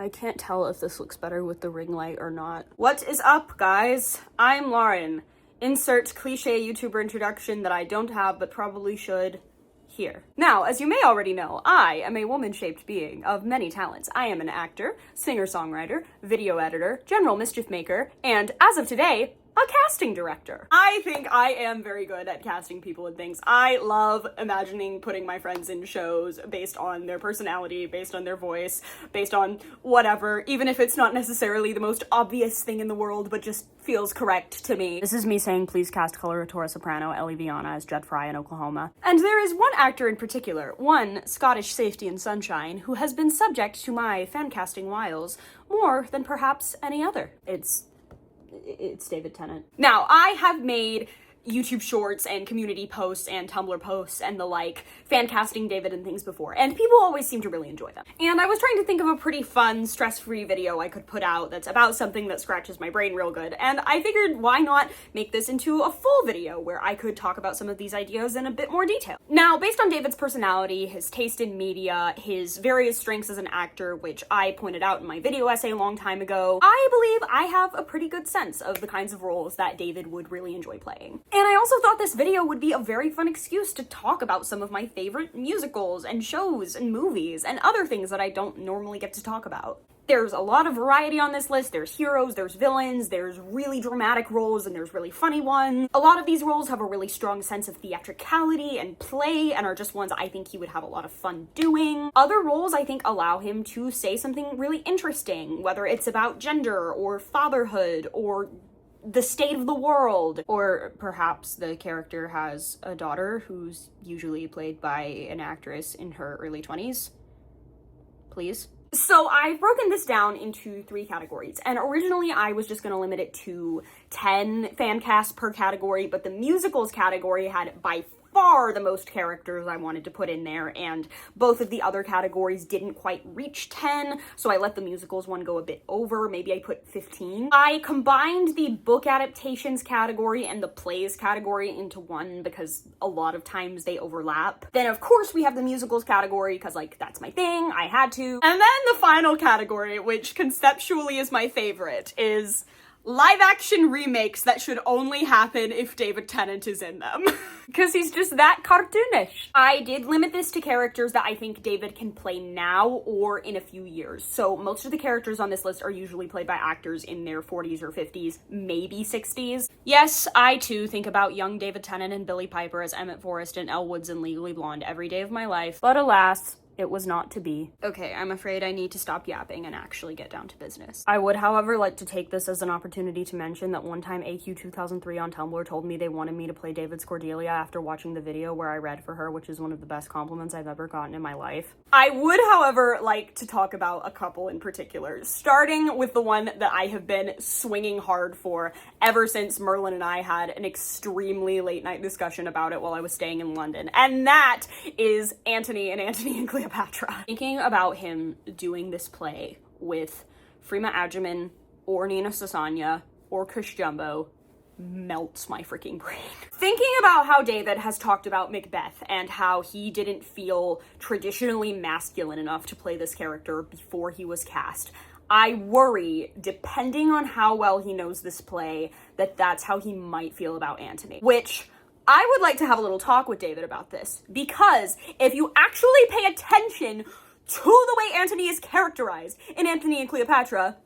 I can't tell if this looks better with the ring light or not. What is up, guys? I'm Lauren. Insert cliche YouTuber introduction that I don't have but probably should here. Now, as you may already know, I am a woman-shaped being of many talents. I am an actor, singer-songwriter, video editor, general mischief maker, and as of today, a casting director. I think I am very good at casting people and things. I love imagining putting my friends in shows based on their personality, based on their voice, based on whatever, even if it's not necessarily the most obvious thing in the world, but just feels correct to me. This is me saying, please cast coloratura soprano Ellie Viana as Jed Fry in Oklahoma. And there is one actor in particular, one Scottish safety and sunshine, who has been subject to my fan casting wiles more than perhaps any other. It's David Tennant. Now, I have made YouTube shorts and community posts and Tumblr posts and the like, fan casting David and things before, and people always seem to really enjoy them. And I was trying to think of a pretty fun, stress-free video I could put out that's about something that scratches my brain real good, and I figured why not make this into a full video where I could talk about some of these ideas in a bit more detail. Now, based on David's personality, his taste in media, his various strengths as an actor, which I pointed out in my video essay a long time ago, I believe I have a pretty good sense of the kinds of roles that David would really enjoy playing. And I also thought this video would be a very fun excuse to talk about some of my favorite musicals and shows and movies and other things that I don't normally get to talk about. There's a lot of variety on this list. There's heroes, there's villains, there's really dramatic roles, and there's really funny ones. A lot of these roles have a really strong sense of theatricality and play and are just ones I think he would have a lot of fun doing. Other roles I think allow him to say something really interesting, whether it's about gender or fatherhood or the state of the world, or perhaps the character has a daughter who's usually played by an actress in her early 20s. Please. So I've broken this down into 3 categories, and originally I was just going to limit it to 10 fan casts per category, but the musicals category had by far the most characters I wanted to put in there, and both of the other categories didn't quite reach 10, so I let the musicals one go a bit over. Maybe I put 15. I combined the book adaptations category and the plays category into one because a lot of times they overlap. Then of course we have the musicals category because like that's my thing, I had to. And then the final category, which conceptually is my favorite, is live-action remakes that should only happen if David Tennant is in them. Because he's just that cartoonish. I did limit this to characters that I think David can play now or in a few years. So most of the characters on this list are usually played by actors in their 40s or 50s, maybe 60s. Yes, I too think about young David Tennant and Billie Piper as Emmett Forrest and Elle Woods in Legally Blonde every day of my life. But alas, it was not to be. Okay, I'm afraid I need to stop yapping and actually get down to business. I would, however, like to take this as an opportunity to mention that one time AQ 2003 on Tumblr told me they wanted me to play David's Cordelia after watching the video where I read for her, which is one of the best compliments I've ever gotten in my life. I would, however, like to talk about a couple in particular, starting with the one that I have been swinging hard for ever since Merlin and I had an extremely late night discussion about it while I was staying in London, and that is Antony and Cleopatra. Thinking about him doing this play with Freema Agyeman or Nina Sasanya or Kush Jumbo melts my freaking brain. Thinking about how David has talked about Macbeth and how he didn't feel traditionally masculine enough to play this character before he was cast, I worry, depending on how well he knows this play, that that's how he might feel about Antony. Which I would like to have a little talk with David about this, because if you actually pay attention to the way Antony is characterized in Antony and Cleopatra,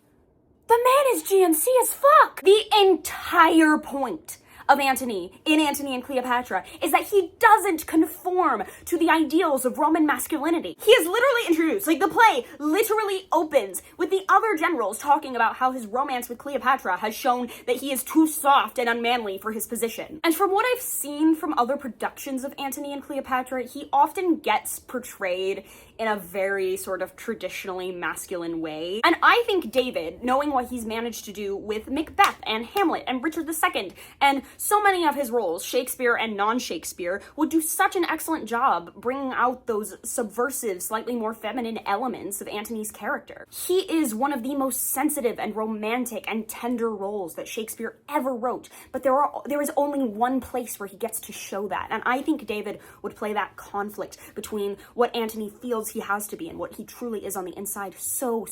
the man is GNC as fuck. The entire point of Antony in Antony and Cleopatra is that he doesn't conform to the ideals of Roman masculinity. He is literally introduced, like the play literally opens with the other generals talking about how his romance with Cleopatra has shown that he is too soft and unmanly for his position. And from what I've seen from other productions of Antony and Cleopatra, he often gets portrayed in a very sort of traditionally masculine way. And I think David, knowing what he's managed to do with Macbeth and Hamlet and Richard II and so many of his roles, Shakespeare and non-Shakespeare, would do such an excellent job bringing out those subversive, slightly more feminine elements of Antony's character. He is one of the most sensitive and romantic and tender roles that Shakespeare ever wrote, but there is only one place where he gets to show that, and I think David would play that conflict between what Antony feels feels he has to be and what he truly is on the inside so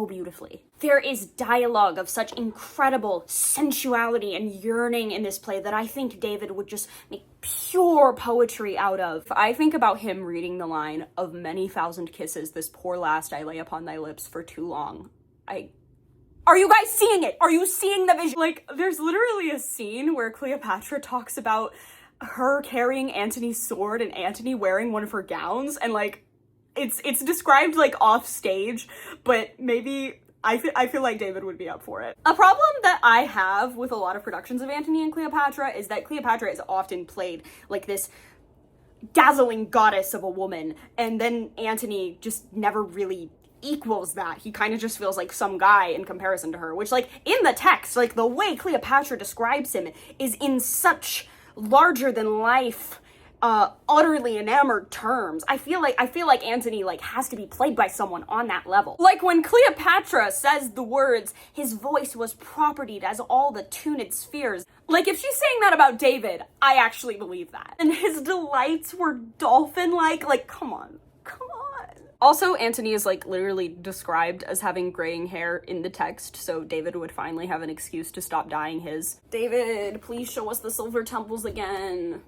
beautifully. There is dialogue of such incredible sensuality and yearning in this play that I think David would just make pure poetry out of. I think about him reading the line, "Of many thousand kisses, this poor last I lay upon thy lips for too long." Are you guys seeing it? Are you seeing the vision? Like, there's literally a scene where Cleopatra talks about her carrying Antony's sword and Antony wearing one of her gowns, and like, it's described like off stage, but maybe I feel like David would be up for it. A problem that I have with a lot of productions of Antony and Cleopatra is that Cleopatra is often played like this dazzling goddess of a woman, and then Antony just never really equals that. He kind of just feels like some guy in comparison to her, which, like, in the text, like, the way Cleopatra describes him is in such larger than life, utterly enamored terms. I feel like Antony, like, has to be played by someone on that level. Like, when Cleopatra says the words, "His voice was propertied as all the tuned spheres," like, if she's saying that about David, I actually believe that. And his delights were dolphin-like, come on. Also, Antony is, like, literally described as having graying hair in the text, so David would finally have an excuse to stop dyeing his. David, please show us the silver temples again.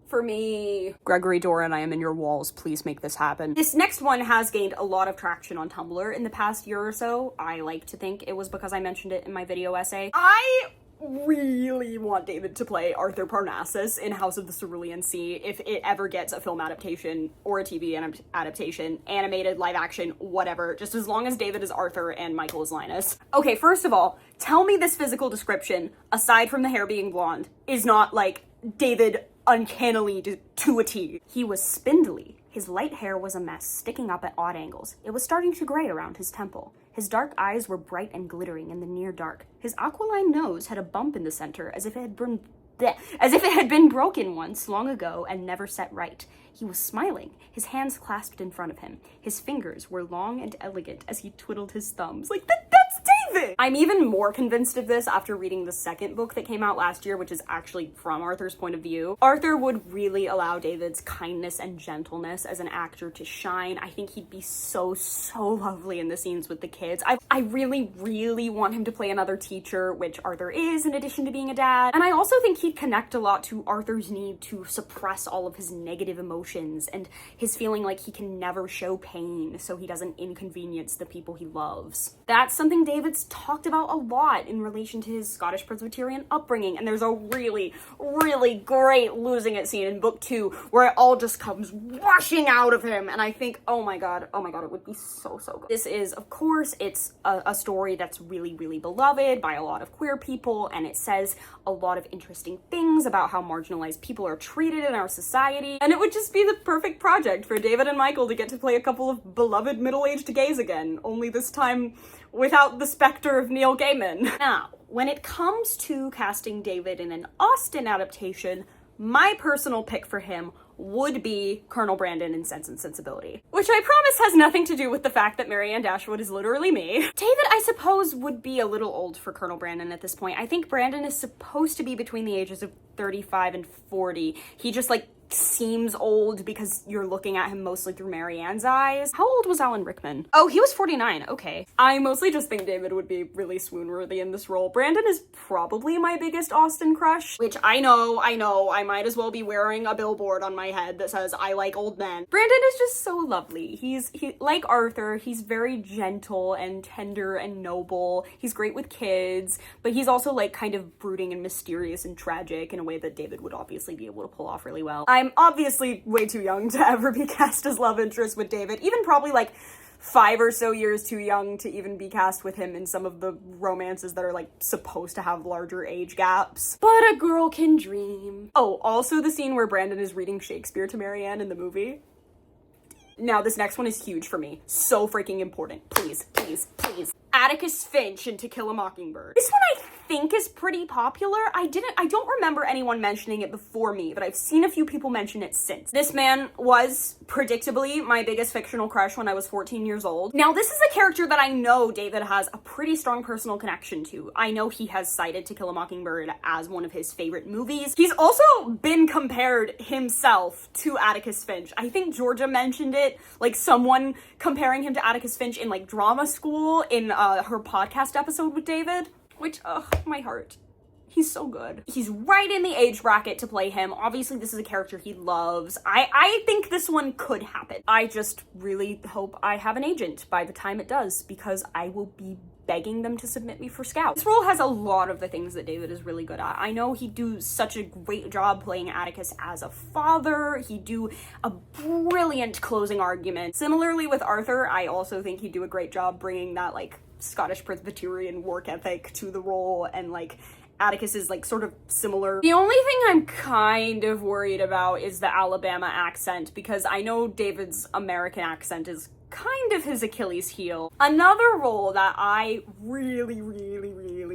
For me. Gregory Doran, I am in your walls. Please make this happen. This next one has gained a lot of traction on Tumblr in the past year or so. I like to think it was because I mentioned it in my video essay. I really want David to play Arthur Parnassus in House of the Cerulean Sea if it ever gets a film adaptation or a TV adaptation, animated, live action, whatever, just as long as David is Arthur and Michael is Linus. Okay, first of all, tell me this physical description, aside from the hair being blonde, is not, like, David uncannily to a T. He was spindly. His light hair was a mess, sticking up at odd angles. It was starting to gray around his temple. His dark eyes were bright and glittering in the near dark. His aquiline nose had a bump in the center, as if it had been broken once, long ago, and never set right. He was smiling, his hands clasped in front of him. His fingers were long and elegant as he twiddled his thumbs. Like, that's David! I'm even more convinced of this after reading the second book that came out last year, which is actually from Arthur's point of view. Arthur would really allow David's kindness and gentleness as an actor to shine. I think he'd be so lovely in the scenes with the kids. I really want him to play another teacher, which Arthur is, in addition to being a dad. And I also think he'd connect a lot to Arthur's need to suppress all of his negative emotions and his feeling like he can never show pain so he doesn't inconvenience the people he loves. That's something David's talked about a lot in relation to his Scottish Presbyterian upbringing, and there's a really great losing it scene in book 2 where it all just comes washing out of him, and I think, oh my god, it would be so good. This is, of course, it's a story that's really beloved by a lot of queer people, and it says a lot of interesting things about how marginalized people are treated in our society, and it would just be the perfect project for David and Michael to get to play a couple of beloved middle-aged gays again, only this time without the specter of Neil Gaiman. Now, when it comes to casting David in an Austen adaptation, my personal pick for him would be Colonel Brandon in Sense and Sensibility, which I promise has nothing to do with the fact that Marianne Dashwood is literally me. David, I suppose, would be a little old for Colonel Brandon at this point. I think Brandon is supposed to be between the ages of 35 and 40. He just, like, seems old because you're looking at him mostly through Marianne's eyes. How old was Alan Rickman? Oh, he was 49. Okay. I mostly just think David would be really swoon-worthy in this role. Brandon is probably my biggest Austen crush, which I know, I might as well be wearing a billboard on my head that says, "I like old men." Brandon is just so lovely. He like Arthur, he's very gentle and tender and noble. He's great with kids, but he's also, like, kind of brooding and mysterious and tragic in a way that David would obviously be able to pull off really well. I'm obviously way too young to ever be cast as love interest with David, even probably like 5 or so years too young to even be cast with him in some of the romances that are, like, supposed to have larger age gaps. But a girl can dream. Oh, also the scene where Brandon is reading Shakespeare to Marianne in the movie. Now, this next one is huge for me. So freaking important. Please. Atticus Finch in To Kill a Mockingbird. This one I think is pretty popular. I don't remember anyone mentioning it before me, but I've seen a few people mention it since. This man was, predictably, my biggest fictional crush when I was 14 years old. Now, this is a character that I know David has a pretty strong personal connection to. I know he has cited To Kill a Mockingbird as one of his favorite movies. He's also been compared himself to Atticus Finch. I think Georgia mentioned it, like someone comparing him to Atticus Finch in like drama school in her podcast episode with David, which, my heart. He's so good. He's right in the age bracket to play him. Obviously, this is a character he loves. I think this one could happen. I just really hope I have an agent by the time it does, because I will be begging them to submit me for Scout. This role has a lot of the things that David is really good at. I know he'd do such a great job playing Atticus as a father. He'd do a brilliant closing argument. Similarly with Arthur, I also think he'd do a great job bringing that, like, Scottish Presbyterian work ethic to the role, and, like, Atticus is, like, sort of similar. The only thing I'm kind of worried about is the Alabama accent, because I know David's American accent is kind of his Achilles heel. Another role that I really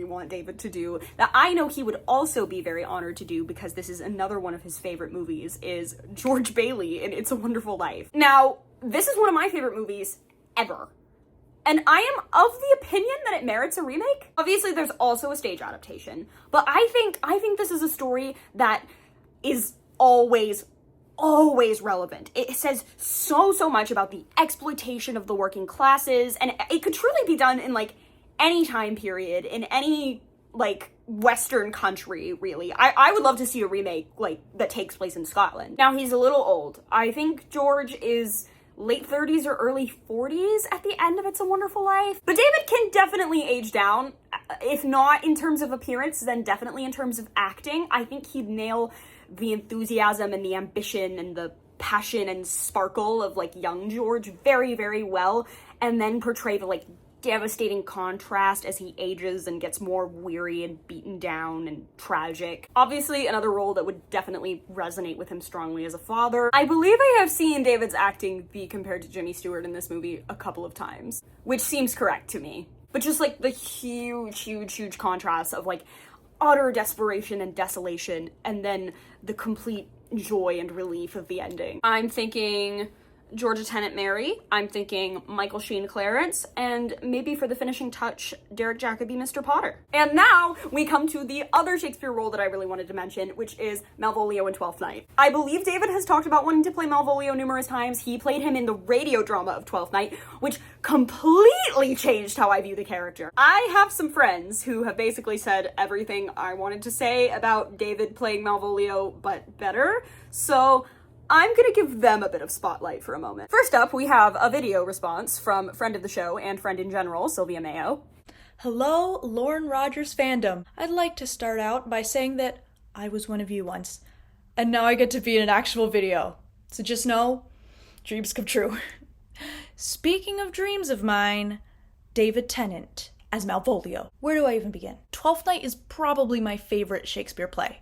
want David to do, that I know he would also be very honored to do, because this is another one of his favorite movies, is George Bailey in It's a Wonderful Life. Now, this is one of my favorite movies ever, and I am of the opinion that it merits a remake. Obviously, there's also a stage adaptation, but I think this is a story that is always relevant. It says so much about the exploitation of the working classes, and it could truly be done in, like, any time period, in any, like, Western country, really. I would love to see a remake, like, that takes place in Scotland. Now, he's a little old. I think George is late 30s or early 40s at the end of It's a Wonderful Life. But David can definitely age down. If not in terms of appearance, then definitely in terms of acting. I think he'd nail the enthusiasm and the ambition and the passion and sparkle of, like, young George very well, and then portray the, like, devastating contrast as he ages and gets more weary and beaten down and tragic. Obviously, another role that would definitely resonate with him strongly as a father. I believe I have seen David's acting be compared to Jimmy Stewart in this movie a couple of times, which seems correct to me. But just, like, the huge contrast of, like, utter desperation and desolation, and then the complete joy and relief of the ending. I'm thinking Georgia Tennant Mary, I'm thinking Michael Sheen Clarence, and maybe for the finishing touch, Derek Jacobi Mr. Potter. And now we come to the other Shakespeare role that I really wanted to mention, which is Malvolio in Twelfth Night. I believe David has talked about wanting to play Malvolio numerous times. He played him in the radio drama of Twelfth Night, which completely changed how I view the character. I have some friends who have basically said everything I wanted to say about David playing Malvolio, but better, so I'm gonna give them a bit of spotlight for a moment. First up, we have a video response from friend of the show and friend in general, Sylvia Mayo. Hello, Lauren Rogers fandom. I'd like to start out by saying that I was one of you once, and now I get to be in an actual video. So just know, dreams come true. Speaking of dreams of mine, David Tennant as Malvolio. Where do I even begin? Twelfth Night is probably my favorite Shakespeare play.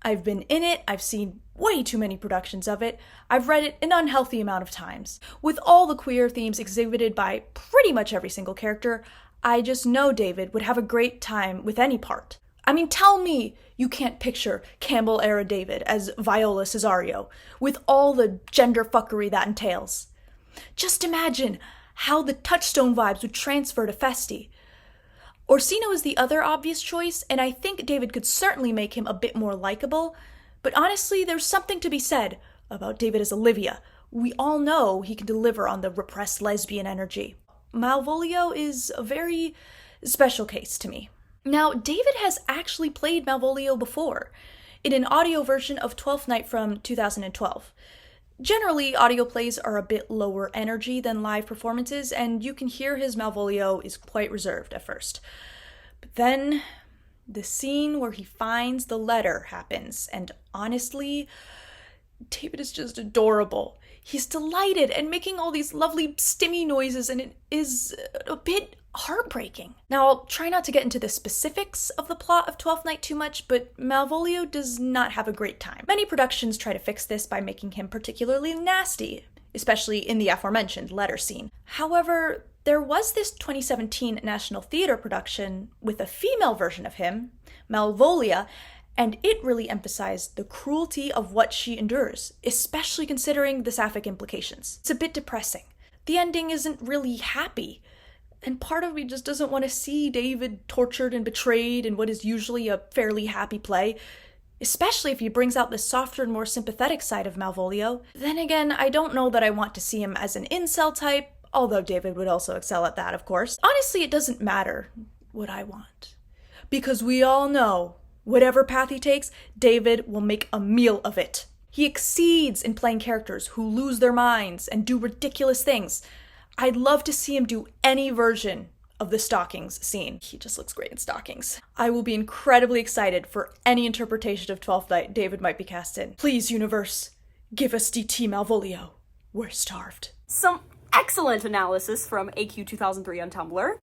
I've been in it, I've seen way too many productions of it, I've read it an unhealthy amount of times. With all the queer themes exhibited by pretty much every single character, I just know David would have a great time with any part. I mean, tell me you can't picture Campbell-era David as Viola Cesario, with all the gender fuckery that entails. Just imagine how the Touchstone vibes would transfer to Festi. Orsino is the other obvious choice, and I think David could certainly make him a bit more likable, but honestly, there's something to be said about David as Olivia. We all know he can deliver on the repressed lesbian energy. Malvolio is a very special case to me. Now, David has actually played Malvolio before, in an audio version of Twelfth Night from 2012. Generally, audio plays are a bit lower energy than live performances, and you can hear his Malvolio is quite reserved at first. But then, the scene where he finds the letter happens, and honestly, David is just adorable. He's delighted and making all these lovely stimmy noises, and it is a bit heartbreaking. Now, I'll try not to get into the specifics of the plot of Twelfth Night too much, but Malvolio does not have a great time. Many productions try to fix this by making him particularly nasty, especially in the aforementioned letter scene. However, There was this 2017 National Theatre production with a female version of him, Malvolio, and it really emphasized the cruelty of what she endures, especially considering the sapphic implications. It's a bit depressing. The ending isn't really happy, and part of me just doesn't want to see David tortured and betrayed in what is usually a fairly happy play, especially if he brings out the softer and more sympathetic side of Malvolio. Then again, I don't know that I want to see him as an incel type, although David would also excel at that, of course. Honestly, it doesn't matter what I want, because we all know whatever path he takes, David will make a meal of it. He exceeds in playing characters who lose their minds and do ridiculous things. I'd love to see him do any version of the stockings scene. He just looks great in stockings. I will be incredibly excited for any interpretation of Twelfth Night David might be cast in. Please, universe, give us DT Malvolio. We're starved. Some excellent analysis from AQ 2003 on Tumblr.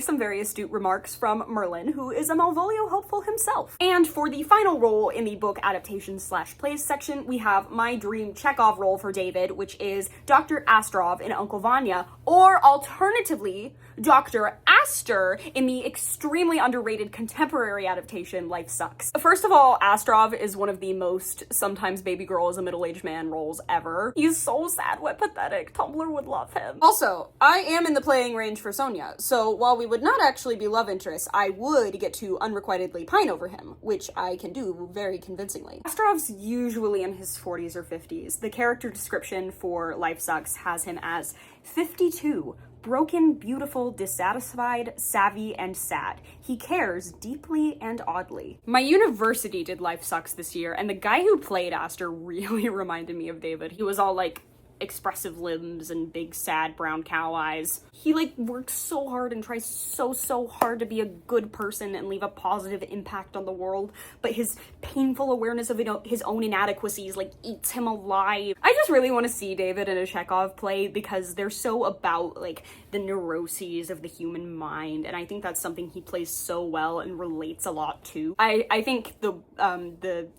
Some very astute remarks from Merlin, who is a Malvolio hopeful himself. And for the final role in the book adaptations/plays section, we have my dream Chekhov role for David, which is Dr. Astrov in Uncle Vanya, or alternatively, Dr. Astor in the extremely underrated contemporary adaptation Life Sucks. First of all, Astrov is one of the most sometimes baby girl as a middle-aged man roles ever. He's so sad, wet, pathetic. Tumblr would love him. Also, I am in the playing range for Sonia, so while we would not actually be love interests, I would get to unrequitedly pine over him, which I can do very convincingly. Astrov's usually in his 40s or 50s. The character description for Life Sucks has him as 52, broken, beautiful, dissatisfied, savvy, and sad. He cares deeply and oddly. My university did Life Sucks this year, and the guy who played Astor really reminded me of David. He was all like expressive limbs and big sad brown cow eyes. He like worked so hard and tries so hard to be a good person and leave a positive impact on the world, but his painful awareness of his own inadequacies like eats him alive. I just really want to see David in a Chekhov play because they're so about like the neuroses of the human mind, and I think that's something he plays so well and relates a lot to. I think the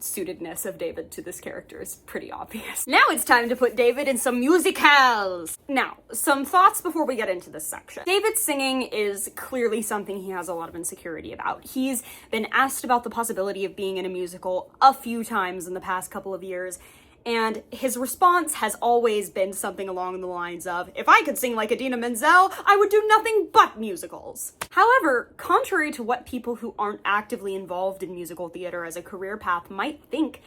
suitedness of David to this character is pretty obvious. Now it's time to put David in some musicals! Now, some thoughts before we get into this section. David's singing is clearly something he has a lot of insecurity about. He's been asked about the possibility of being in a musical a few times in the past couple of years, and his response has always been something along the lines of, if I could sing like Idina Menzel, I would do nothing but musicals. However, contrary to what people who aren't actively involved in musical theater as a career path might think,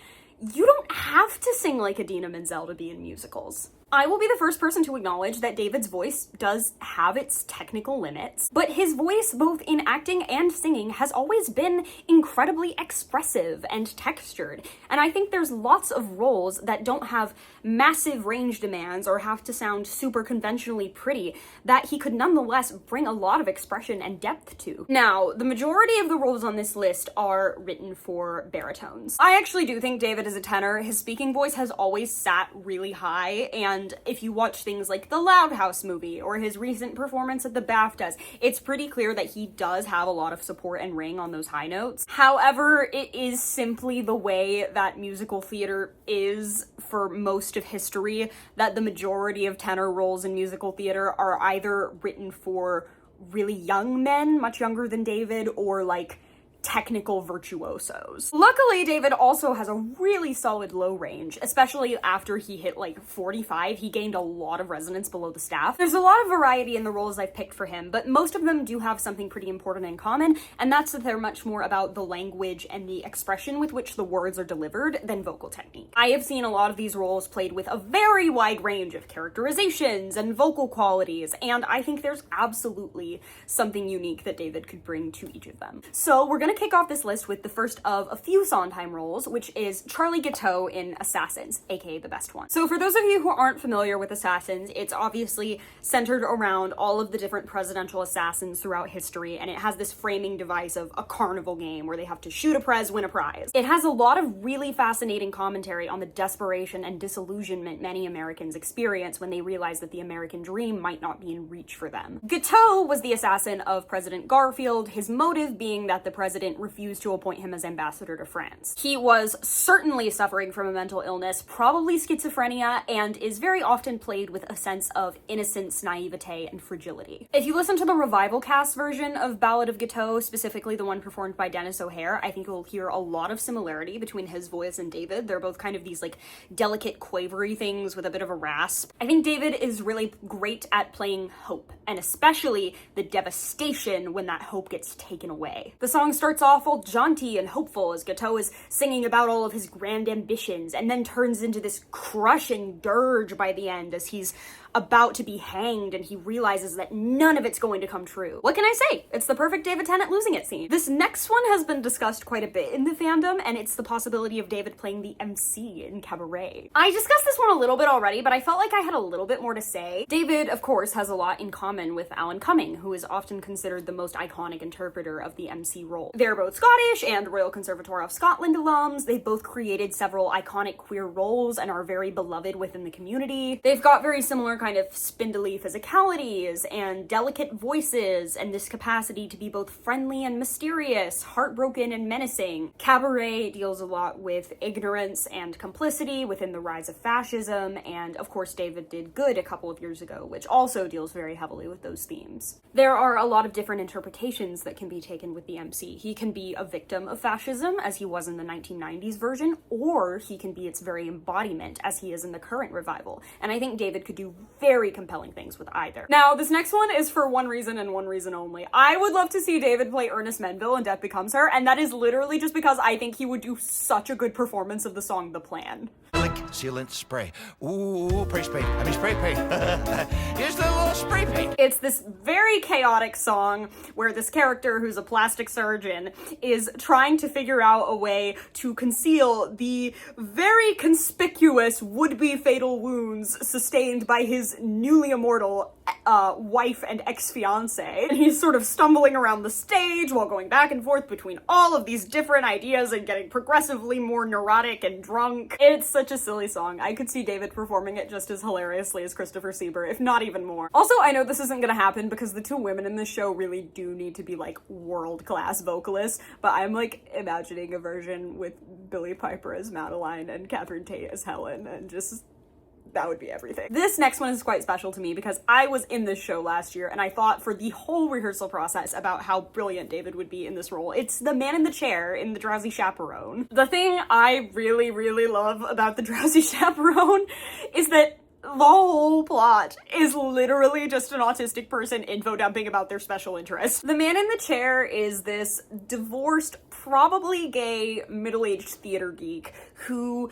you don't have to sing like Idina Menzel to be in musicals. I will be the first person to acknowledge that David's voice does have its technical limits, but his voice, both in acting and singing, has always been incredibly expressive and textured, and I think there's lots of roles that don't have massive range demands or have to sound super conventionally pretty that he could nonetheless bring a lot of expression and depth to. Now, the majority of the roles on this list are written for baritones. I actually do think David is a tenor. His speaking voice has always sat really high, and if you watch things like the Loud House movie or his recent performance at the BAFTAs, it's pretty clear that he does have a lot of support and ring on those high notes. However, it is simply the way that musical theater is for most of history, that the majority of tenor roles in musical theater are either written for really young men, much younger than David, or like technical virtuosos. Luckily, David also has a really solid low range, especially after he hit like 45. He gained a lot of resonance below the staff. There's a lot of variety in the roles I've picked for him, but most of them do have something pretty important in common, and that's that they're much more about the language and the expression with which the words are delivered than vocal technique. I have seen a lot of these roles played with a very wide range of characterizations and vocal qualities, and I think there's absolutely something unique that David could bring to each of them. So we're gonna kick off this list with the first of a few Sondheim roles, which is Charlie Guiteau in Assassins, aka the best one. So for those of you who aren't familiar with Assassins, it's obviously centered around all of the different presidential assassins throughout history, and it has this framing device of a carnival game where they have to shoot a prez, win a prize. It has a lot of really fascinating commentary on the desperation and disillusionment many Americans experience when they realize that the American dream might not be in reach for them. Guiteau was the assassin of President Garfield, his motive being that the president refused to appoint him as ambassador to France. He was certainly suffering from a mental illness, probably schizophrenia, and is very often played with a sense of innocence, naivete, and fragility. If you listen to the revival cast version of Ballad of Guiteau, specifically the one performed by Dennis O'Hare, I think you'll hear a lot of similarity between his voice and David. They're both kind of these like delicate, quavery things with a bit of a rasp. I think David is really great at playing hope, and especially the devastation when that hope gets taken away. The song starts off all jaunty and hopeful as Guiteau is singing about all of his grand ambitions, and then turns into this crushing dirge by the end as he's about to be hanged and he realizes that none of it's going to come true. What can I say? It's the perfect David Tennant losing it scene. This next one has been discussed quite a bit in the fandom, and it's the possibility of David playing the MC in Cabaret. I discussed this one a little bit already, but I felt like I had a little bit more to say. David, of course, has a lot in common with Alan Cumming, who is often considered the most iconic interpreter of the MC role. They're both Scottish and Royal Conservatoire of Scotland alums. They've both created several iconic queer roles and are very beloved within the community. They've got very similar kind of spindly physicalities and delicate voices and this capacity to be both friendly and mysterious, heartbroken and menacing. Cabaret deals a lot with ignorance and complicity within the rise of fascism, and of course David did Good a couple of years ago, which also deals very heavily with those themes. There are a lot of different interpretations that can be taken with the MC. He can be a victim of fascism, as he was in the 1990s version, or he can be its very embodiment, as he is in the current revival. And I think David could do very compelling things with either. Now, this next one is for one reason and one reason only. I would love to see David play Ernest Menville in Death Becomes Her, and that is literally just because I think he would do such a good performance of the song The Plan. Lick, sealant, spray. Ooh, spray paint. Here's the little spray paint. It's this very chaotic song where this character, who's a plastic surgeon, is trying to figure out a way to conceal the very conspicuous would-be fatal wounds sustained by his newly immortal wife and ex-fiance. And he's sort of stumbling around the stage while going back and forth between all of these different ideas and getting progressively more neurotic and drunk. It's such a silly song. I could see David performing it just as hilariously as Christopher Sieber, if not even more. Also, I know this isn't gonna happen because the two women in this show really do need to be like world-class vocalists, but I'm like imagining a version with Billie Piper as Madeline and Catherine Tate as Helen, and just that would be everything. This next one is quite special to me because I was in this show last year and I thought for the whole rehearsal process about how brilliant David would be in this role. It's the man in the chair in The Drowsy Chaperone. The thing I really, really love about The Drowsy Chaperone is that the whole plot is literally just an autistic person info dumping about their special interest. The man in the chair is this divorced, probably gay, middle-aged theater geek who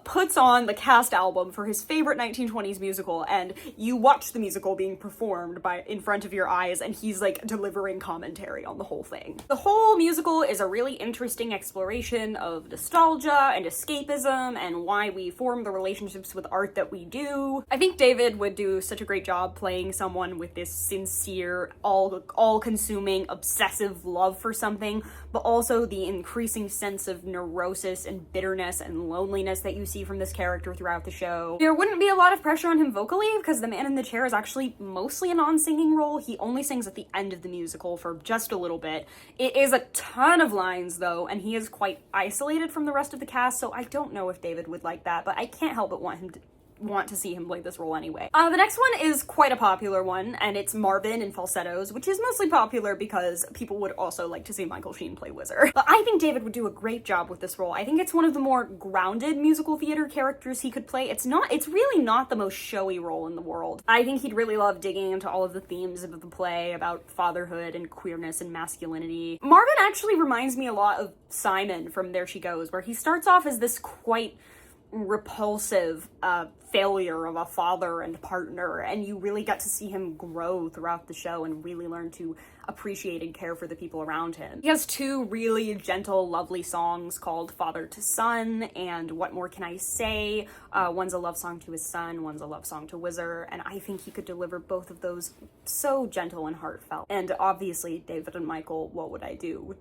puts on the cast album for his favorite 1920s musical, and you watch the musical being performed in front of your eyes, and he's like delivering commentary on the whole thing. The whole musical is a really interesting exploration of nostalgia and escapism and why we form the relationships with art that we do. I think David would do such a great job playing someone with this sincere, all-consuming, obsessive love for something, but also the increasing sense of neurosis and bitterness and loneliness that you see from this character throughout the show. There wouldn't be a lot of pressure on him vocally because the man in the chair is actually mostly a non-singing role. He only sings at the end of the musical for just a little bit. It is a ton of lines though, and he is quite isolated from the rest of the cast, so I don't know if David would like that, but I can't help but want him to want to see him play this role anyway. The next one is quite a popular one, and it's Marvin in falsettos, which is mostly popular because people would also like to see Michael Sheen play Whizzer. But I think David would do a great job with this role. I think it's one of the more grounded musical theater characters he could play. It's really not the most showy role in the world. I think he'd really love digging into all of the themes of the play about fatherhood and queerness and masculinity. Marvin actually reminds me a lot of Simon from There She Goes, where he starts off as this quite repulsive failure of a father and partner, and you really get to see him grow throughout the show and really learn to appreciate and care for the people around him. He has two really gentle, lovely songs called Father to Son and What More Can I Say? One's a love song to his son, one's a love song to Whizzer, and I think he could deliver both of those so gentle and heartfelt. And obviously, David and Michael, What Would I Do?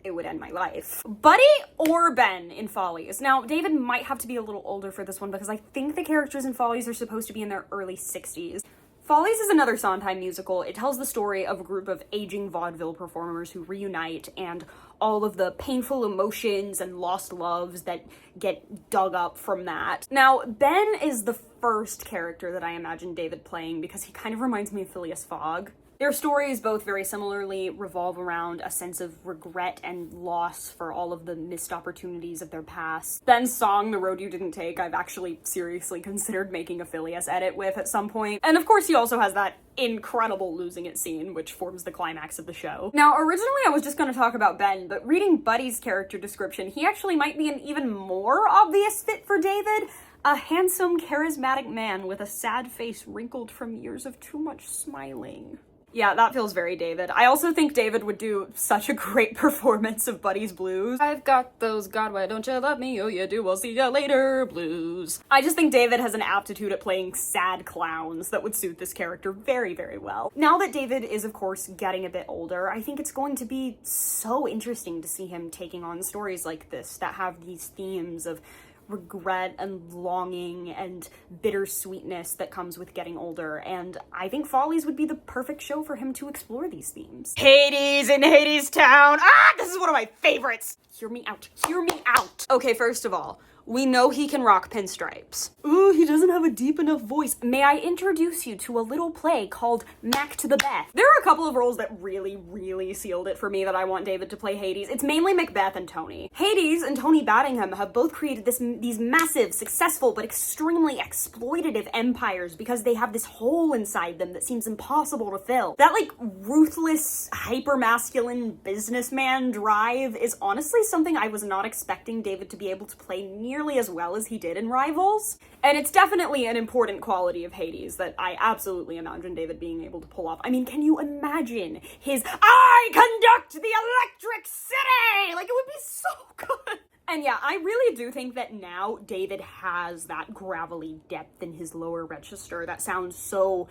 It would end my life. Buddy or Ben in Follies. Now, David might have to be a little older for this one because I think the characters in Follies are supposed to be in their early 60s. Follies is another Sondheim musical. It tells the story of a group of aging vaudeville performers who reunite and all of the painful emotions and lost loves that get dug up from that. Now, Ben is the first character that I imagine David playing because he kind of reminds me of Phileas Fogg. Their stories both very similarly revolve around a sense of regret and loss for all of the missed opportunities of their past. Ben's song, The Road You Didn't Take, I've actually seriously considered making a Phileas edit with at some point. And of course he also has that incredible losing it scene, which forms the climax of the show. Now, originally I was just going to talk about Ben, but reading Buddy's character description, he actually might be an even more obvious fit for David. A handsome, charismatic man with a sad face wrinkled from years of too much smiling. Yeah, that feels very David. I also think David would do such a great performance of Buddy's blues. I've got those God, why don't you love me? Oh, you do, we'll see ya later blues. I just think David has an aptitude at playing sad clowns that would suit this character very, very well. Now that David is, of course, getting a bit older, I think it's going to be so interesting to see him taking on stories like this that have these themes of regret and longing and bittersweetness that comes with getting older, and I think Follies would be the perfect show for him to explore these themes. Hades in Hades Town! Ah, this is one of my favorites! Hear me out. Hear me out! Okay, first of all, we know he can rock pinstripes. Ooh, he doesn't have a deep enough voice. May I introduce you to a little play called Mac to the Beth? There are a couple of roles that really, really sealed it for me that I want David to play Hades. It's mainly Macbeth and Tony. Hades and Tony Battingham have both created these massive, successful, but extremely exploitative empires because they have this hole inside them that seems impossible to fill. That, like, ruthless, hyper-masculine businessman drive is honestly something I was not expecting David to be able to play nearly as well as he did in Rivals. And it's definitely an important quality of Hades that I absolutely imagine David being able to pull off. I mean, can you imagine his I conduct the electric city? Like, it would be so good. And yeah, I really do think that now David has that gravelly depth in his lower register that sounds so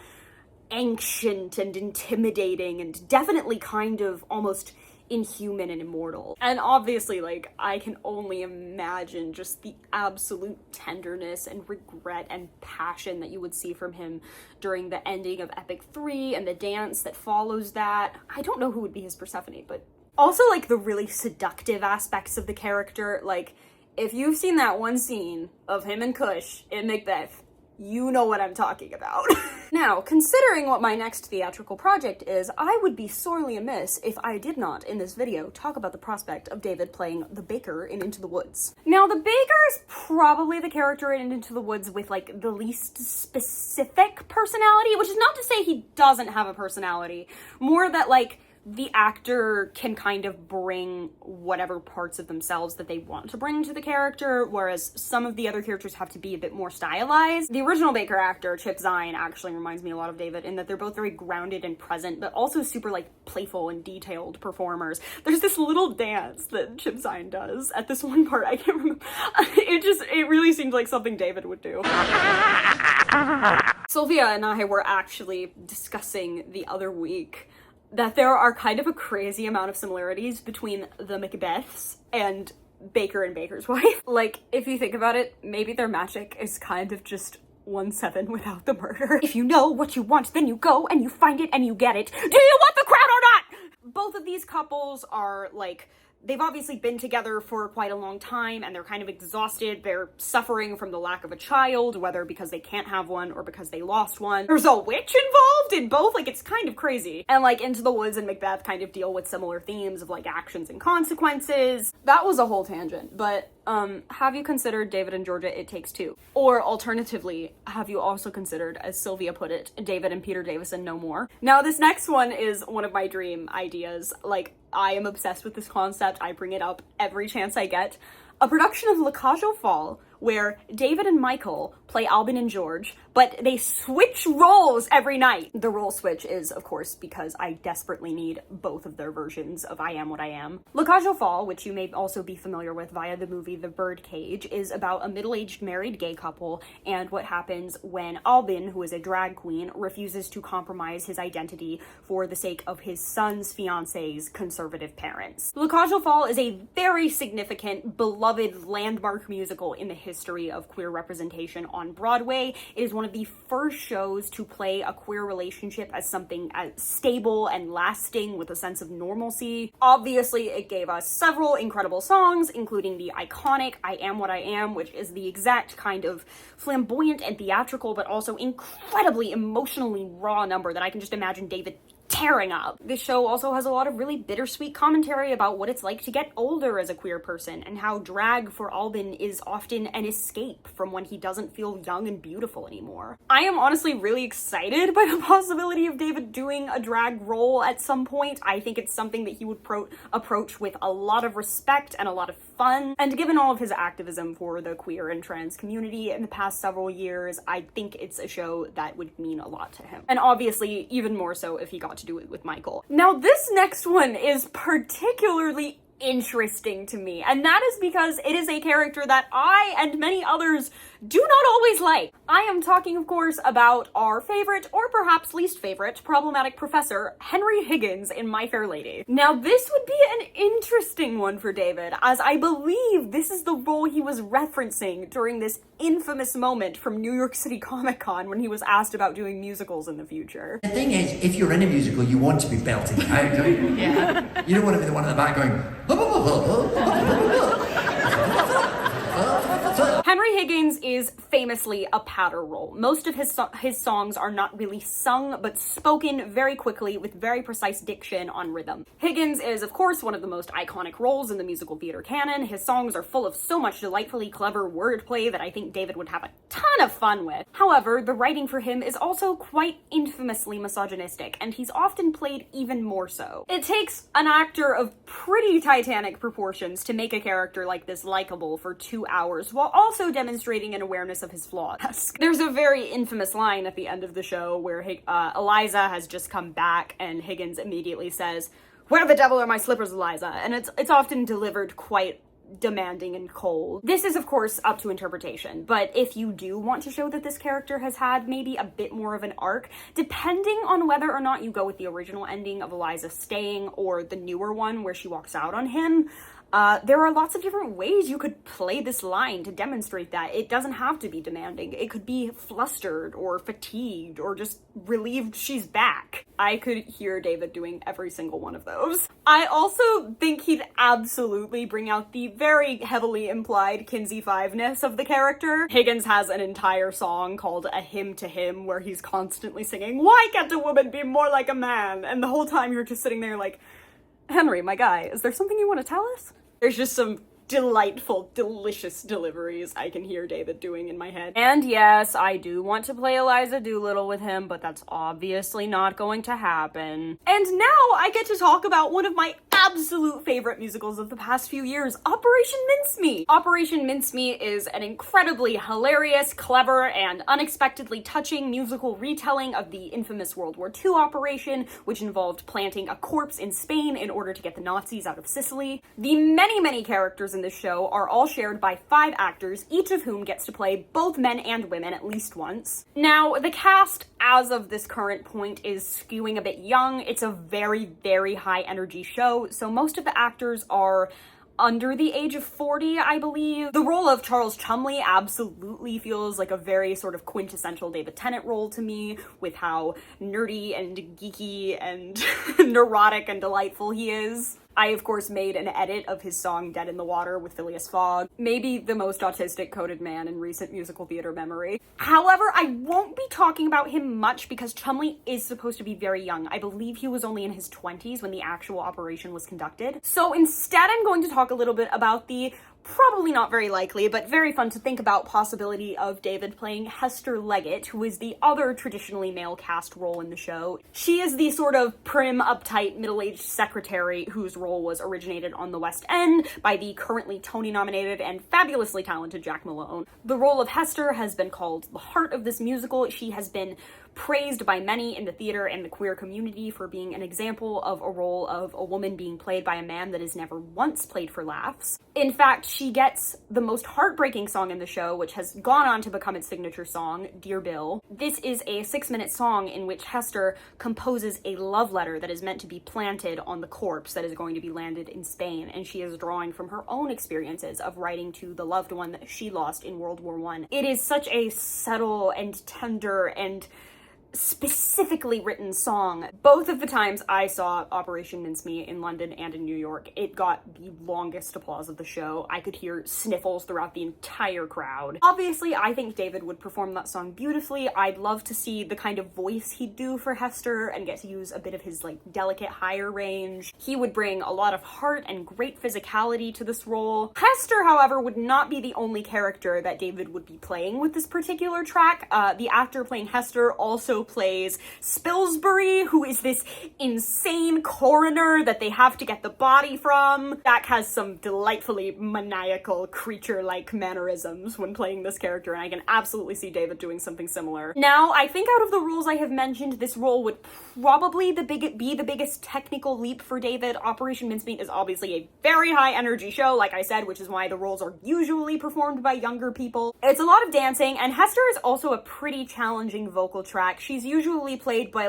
ancient and intimidating and definitely kind of almost inhuman and immortal. And obviously, like, I can only imagine just the absolute tenderness and regret and passion that you would see from him during the ending of Epic 3 and the dance that follows that. I don't know who would be his Persephone, but also, like, the really seductive aspects of the character. Like, if you've seen that one scene of him and Cush in Macbeth, you know what I'm talking about. Now, considering what my next theatrical project is, I would be sorely amiss if I did not, in this video, talk about the prospect of David playing the baker in Into the Woods. Now, the baker is probably the character in Into the Woods with, like, the least specific personality, which is not to say he doesn't have a personality, more that, like, the actor can kind of bring whatever parts of themselves that they want to bring to the character, whereas some of the other characters have to be a bit more stylized. The original Baker actor, Chip Zien, actually reminds me a lot of David in that they're both very grounded and present, but also super, like, playful and detailed performers. There's this little dance that Chip Zien does at this one part, I can't remember. It really seemed like something David would do. Sylvia and I were actually discussing the other week that there are kind of a crazy amount of similarities between the Macbeths and Baker and Baker's Wife. Like, if you think about it, maybe their magic is kind of just 1/7 without the murder. If you know what you want, then you go and you find it and you get it. Do you want the crown or not? Both of these couples are, like, they've obviously been together for quite a long time and they're kind of exhausted. They're suffering from the lack of a child, whether because they can't have one or because they lost one. There's a witch involved in both, like, it's kind of crazy. And like Into the Woods and Macbeth kind of deal with similar themes of like actions and consequences. That was a whole tangent, but have you considered David and Georgia It Takes Two? Or alternatively, have you also considered, as Sylvia put it, David and Peter Davison No More? Now, this next one is one of my dream ideas. Like, I am obsessed with this concept. I bring it up every chance I get. A production of La Cage aux Folles, where David and Michael play Albin and George, but they switch roles every night. The role switch is, of course, because I desperately need both of their versions of I Am What I Am. La Cage aux Folles, which you may also be familiar with via the movie The Birdcage, is about a middle-aged married gay couple and what happens when Albin, who is a drag queen, refuses to compromise his identity for the sake of his son's fiance's conservative parents. La Cage aux Folles is a very significant, beloved landmark musical in the history of queer representation on Broadway. It is one of the first shows to play a queer relationship as something as stable and lasting with a sense of normalcy. Obviously, it gave us several incredible songs, including the iconic I Am What I Am, which is the exact kind of flamboyant and theatrical, but also incredibly emotionally raw number that I can just imagine David tearing up. This show also has a lot of really bittersweet commentary about what it's like to get older as a queer person and how drag for Albin is often an escape from when he doesn't feel young and beautiful anymore. I am honestly really excited by the possibility of David doing a drag role at some point. I think it's something that he would approach with a lot of respect and a lot of fun. And given all of his activism for the queer and trans community in the past several years, I think it's a show that would mean a lot to him. And obviously, even more so if he got to do it with Michael. Now, this next one is particularly interesting to me, and that is because it is a character that I and many others do not always like. I am talking, of course, about our favorite, or perhaps least favorite, problematic professor, Henry Higgins in My Fair Lady. Now, this would be an interesting one for David, as I believe this is the role he was referencing during this infamous moment from New York City Comic Con when he was asked about doing musicals in the future. The thing is, if you're in a musical, you want to be belting out, don't you? Yeah. You don't want to be the one in the back going, Henry Higgins is famously a patter role. Most of his songs are not really sung, but spoken very quickly with very precise diction on rhythm. Higgins is, of course, one of the most iconic roles in the musical theater canon. His songs are full of so much delightfully clever wordplay that I think David would have a ton of fun with. However, the writing for him is also quite infamously misogynistic, and he's often played even more so. It takes an actor of pretty titanic proportions to make a character like this likable for 2 hours, while also demonstrating an awareness of his flaws. There's a very infamous line at the end of the show where Eliza has just come back and Higgins immediately says, "Where the devil are my slippers, Eliza?" And it's often delivered quite demanding and cold. This is, of course, up to interpretation, but if you do want to show that this character has had maybe a bit more of an arc, depending on whether or not you go with the original ending of Eliza staying or the newer one where she walks out on him, there are lots of different ways you could play this line to demonstrate that. It doesn't have to be demanding. It could be flustered or fatigued or just relieved she's back. I could hear David doing every single one of those. I also think he'd absolutely bring out the very heavily implied Kinsey Five-ness of the character. Higgins has an entire song called A Hymn to Him where he's constantly singing, "Why can't a woman be more like a man?" And the whole time you're just sitting there like, Henry, my guy, is there something you want to tell us? There's just some delightful, delicious deliveries I can hear David doing in my head. And yes, I do want to play Eliza Doolittle with him, but that's obviously not going to happen. And now I get to talk about one of my absolute favorite musicals of the past few years, Operation Mincemeat. Operation Mincemeat is an incredibly hilarious, clever, and unexpectedly touching musical retelling of the infamous World War II operation, which involved planting a corpse in Spain in order to get the Nazis out of Sicily. The many characters in this show are all shared by 5 actors, each of whom gets to play both men and women at least once. Now, the cast, as of this current point, is skewing a bit young. It's a very high energy show, so most of the actors are under the age of 40, I believe. The role of Charles Chumley absolutely feels like a very sort of quintessential David Tennant role to me, with how nerdy and geeky and neurotic and delightful he is. I, of course, made an edit of his song Dead in the Water with Phileas Fogg, maybe the most autistic coded man in recent musical theater memory. However, I won't be talking about him much because Chumley is supposed to be very young. I believe he was only in his 20s when the actual operation was conducted. So instead, I'm going to talk a little bit about the probably not very likely, but very fun to think about possibility of David playing Hester Leggett, who is the other traditionally male cast role in the show. She is the sort of prim, uptight, middle-aged secretary whose role was originated on the West End by the currently Tony-nominated and fabulously talented Jack Malone. The role of Hester has been called the heart of this musical. She has been praised by many in the theater and the queer community for being an example of a role of a woman being played by a man that is never once played for laughs. In fact, she gets the most heartbreaking song in the show, which has gone on to become its signature song, Dear Bill. This is a 6-minute song in which Hester composes a love letter that is meant to be planted on the corpse that is going to be landed in Spain, and she is drawing from her own experiences of writing to the loved one that she lost in World War I. It is such a subtle and tender and specifically written song. Both of the times I saw Operation Mincemeat in London and in New York, it got the longest applause of the show. I could hear sniffles throughout the entire crowd. Obviously, I think David would perform that song beautifully. I'd love to see the kind of voice he'd do for Hester and get to use a bit of his delicate higher range. He would bring a lot of heart and great physicality to this role. Hester, however, would not be the only character that David would be playing with this particular track. The actor playing Hester also plays Spilsbury, who is this insane coroner that they have to get the body from. Jack has some delightfully maniacal creature-like mannerisms when playing this character, and I can absolutely see David doing something similar. Now, I think out of the roles I have mentioned, this role would probably be the biggest technical leap for David. Operation Mincemeat is obviously a very high-energy show, like I said, which is why the roles are usually performed by younger people. It's a lot of dancing, and Hester is also a pretty challenging vocal track. She's usually played by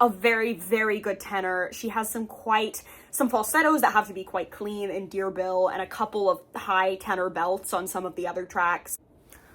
a very, very good tenor. She has some falsettos that have to be quite clean in Dear Bill and a couple of high tenor belts on some of the other tracks.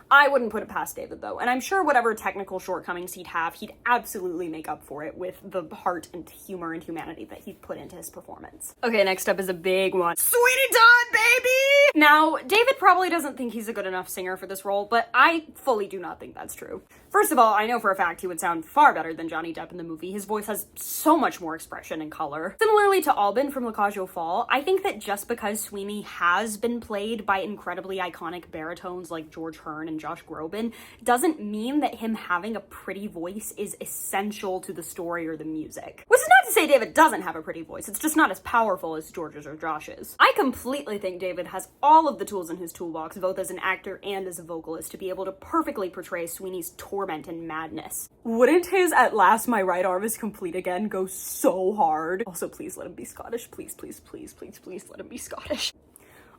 I wouldn't put it past David, though, and I'm sure whatever technical shortcomings he'd have, he'd absolutely make up for it with the heart and humor and humanity that he'd put into his performance. Okay, next up is a big one. Sweeney Todd, baby! Now, David probably doesn't think he's a good enough singer for this role, but I fully do not think that's true. First of all, I know for a fact he would sound far better than Johnny Depp in the movie. His voice has so much more expression and color. Similarly to Albin from Lacage aux Fall, I think that just because Sweeney has been played by incredibly iconic baritones like George Hearn and Josh Groban doesn't mean that him having a pretty voice is essential to the story or the music. Which is not to say David doesn't have a pretty voice, it's just not as powerful as George's or Josh's. I completely think David has all of the tools in his toolbox, both as an actor and as a vocalist, to be able to perfectly portray Sweeney's torment and madness. Wouldn't his "At Last My Right Arm Is Complete Again" go so hard? Also, please let him be Scottish. Please, please, please, please, please let him be Scottish.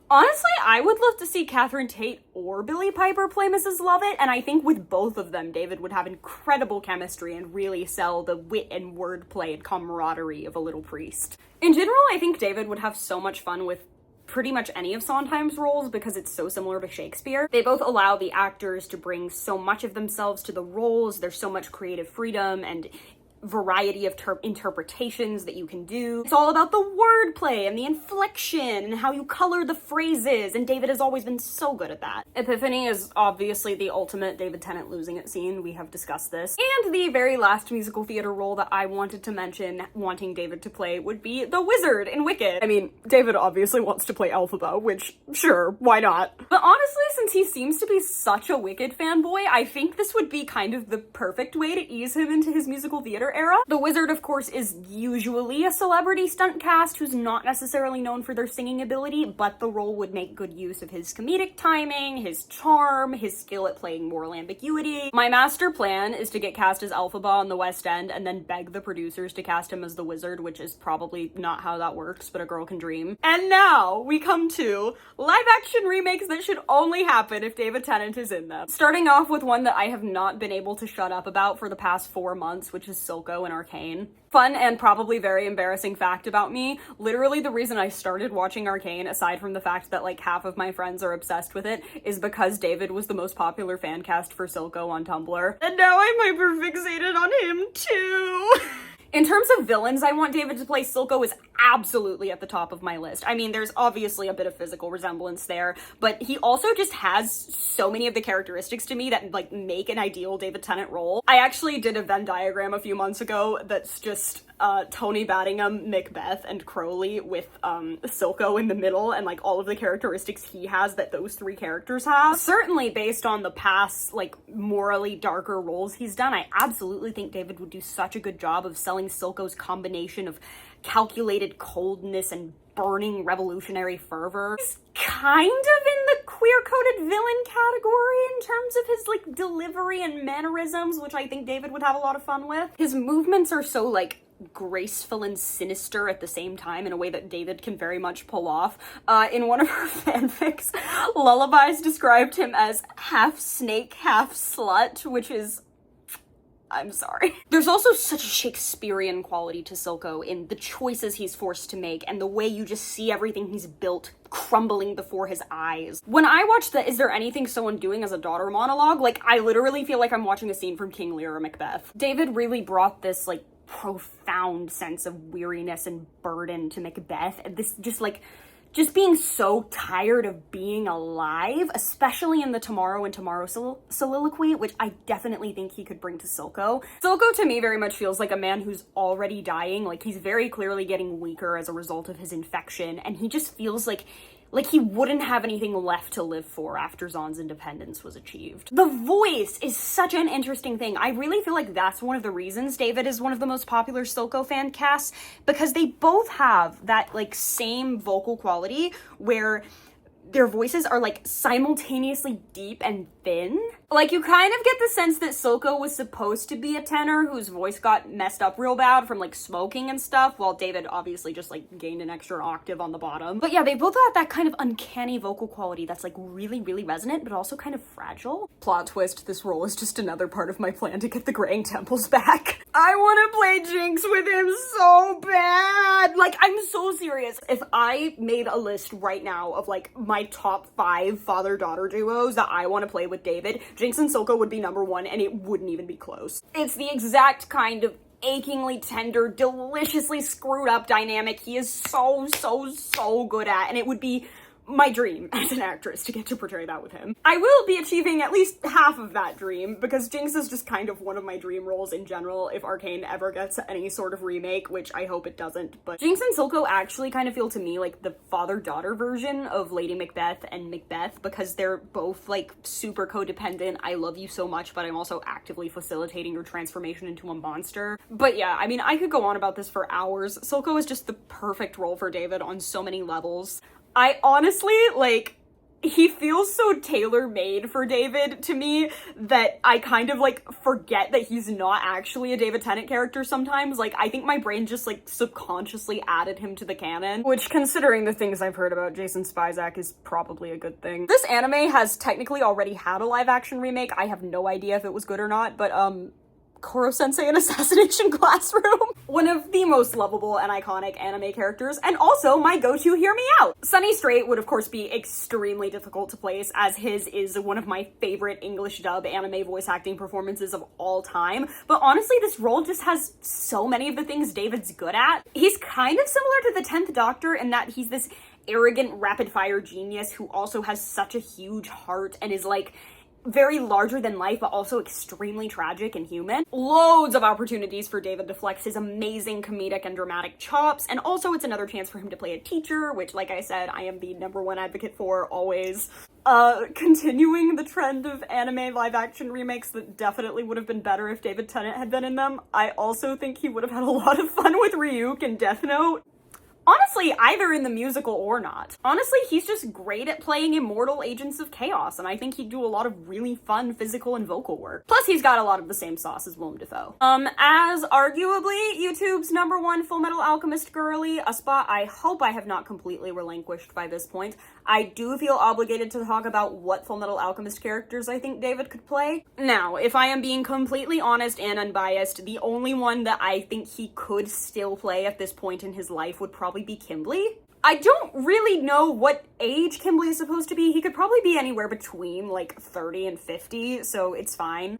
Honestly, I would love to see Catherine Tate or Billie Piper play Mrs. Lovett, and I think with both of them, David would have incredible chemistry and really sell the wit and wordplay and camaraderie of a little priest. In general, I think David would have so much fun with pretty much any of Sondheim's roles because it's so similar to Shakespeare. They both allow the actors to bring so much of themselves to the roles. There's so much creative freedom and variety of interpretations that you can do. It's all about the wordplay and the inflection and how you color the phrases, and David has always been so good at that. Epiphany is obviously the ultimate David Tennant losing it scene. We have discussed this. And the very last musical theater role that I wanted to mention wanting David to play would be the Wizard in Wicked. I mean, David obviously wants to play Elphaba, which, sure, why not? But honestly, since he seems to be such a Wicked fanboy, I think this would be kind of the perfect way to ease him into his musical theater era. The Wizard, of course, is usually a celebrity stunt cast who's not necessarily known for their singing ability, but the role would make good use of his comedic timing, his charm, his skill at playing moral ambiguity. My master plan is to get cast as Elphaba on the West End and then beg the producers to cast him as the Wizard, which is probably not how that works, but a girl can dream. And now we come to live-action remakes that should only happen if David Tennant is in them. Starting off with one that I have not been able to shut up about for the past 4 months, which is Silco and Arcane. Fun and probably very embarrassing fact about me, literally the reason I started watching Arcane, aside from the fact that half of my friends are obsessed with it, is because David was the most popular fan cast for Silco on Tumblr. And now I'm hyperfixated on him too! In terms of villains I want David to play, Silco is absolutely at the top of my list. I mean, there's obviously a bit of physical resemblance there, but he also just has so many of the characteristics to me that, like, make an ideal David Tennant role. I actually did a Venn diagram a few months ago that's just Tony Battingham, Macbeth, and Crowley with Silco in the middle, and like all of the characteristics he has that those three characters have. Certainly based on the past, like, morally darker roles he's done, I absolutely think David would do such a good job of selling Silco's combination of calculated coldness and burning revolutionary fervor. He's kind of in the queer-coded villain category in terms of his, like, delivery and mannerisms, which I think David would have a lot of fun with. His movements are so, like, graceful and sinister at the same time in a way that David can very much pull off. In one of her fanfics, Lullabies described him as half snake, half slut, which is... I'm sorry. There's also such a Shakespearean quality to Silco in the choices he's forced to make and the way you just see everything he's built crumbling before his eyes. When I watch the Is There Anything Someone Doing as a Daughter monologue, like, I literally feel like I'm watching a scene from King Lear or Macbeth. David really brought this, like, profound sense of weariness and burden to Macbeth, and this just being so tired of being alive, especially in the Tomorrow and Tomorrow soliloquy, which I definitely think he could bring to Silco. Silco to me very much feels like a man who's already dying, like he's very clearly getting weaker as a result of his infection, and he just feels like he wouldn't have anything left to live for after Zahn's independence was achieved. The voice is such an interesting thing. I really feel like that's one of the reasons David is one of the most popular Silco fan casts, because they both have that, like, same vocal quality where their voices are, like, simultaneously deep and thin. Like, you kind of get the sense that Silco was supposed to be a tenor whose voice got messed up real bad from, like, smoking and stuff, while David obviously just, like, gained an extra octave on the bottom. But yeah, they both have that kind of uncanny vocal quality that's, like, really, really resonant, but also kind of fragile. Plot twist, this role is just another part of my plan to get the Graying Temples back. I want to play Jinx with him so bad! Like, I'm so serious. If I made a list right now of, like, my top 5 father-daughter duos that I want to play with David, Jinx and Silco would be number 1, and it wouldn't even be close. It's the exact kind of achingly tender, deliciously screwed up dynamic he is so good at, and it would be my dream as an actress to get to portray that with him. I will be achieving at least half of that dream, because Jinx is just kind of one of my dream roles in general if Arcane ever gets any sort of remake, which I hope it doesn't. But Jinx and Silco actually kind of feel to me like the father-daughter version of Lady Macbeth and Macbeth, because they're both, like, super codependent. I love you so much, but I'm also actively facilitating your transformation into a monster. But yeah, I mean, I could go on about this for hours. Silco is just the perfect role for David on so many levels. I honestly, like, he feels so tailor-made for David to me that I kind of, like, forget that he's not actually a David Tennant character sometimes. Like, I think my brain just, like, subconsciously added him to the canon, which, considering the things I've heard about Jason Spizak, is probably a good thing. This anime has technically already had a live-action remake. I have no idea if it was good or not, but, Koro-sensei in Assassination Classroom. One of the most lovable and iconic anime characters, and also my go-to Hear Me Out. Sunny Strait would of course be extremely difficult to place, as his is one of my favorite English dub anime voice acting performances of all time, but honestly this role just has so many of the things David's good at. He's kind of similar to the 10th Doctor in that he's this arrogant rapid-fire genius who also has such a huge heart and is, like, very larger than life, but also extremely tragic and human. Loads of opportunities for David to flex his amazing comedic and dramatic chops, and also it's another chance for him to play a teacher, which, like I said, I am the #1 advocate for, always. Continuing the trend of anime live-action remakes that definitely would have been better if David Tennant had been in them, I also think he would have had a lot of fun with Ryuk in Death Note. Honestly, either in the musical or not. Honestly, he's just great at playing immortal agents of chaos, and I think he'd do a lot of really fun physical and vocal work. Plus, he's got a lot of the same sauce as Willem Dafoe. As arguably YouTube's #1 Full Metal Alchemist girly, a spot I hope I have not completely relinquished by this point, I do feel obligated to talk about what Full Metal Alchemist characters I think David could play. Now, if I am being completely honest and unbiased, the only one that I think he could still play at this point in his life would probably be Kimblee. I don't really know what age Kimblee is supposed to be. He could probably be anywhere between, like, 30 and 50, so it's fine.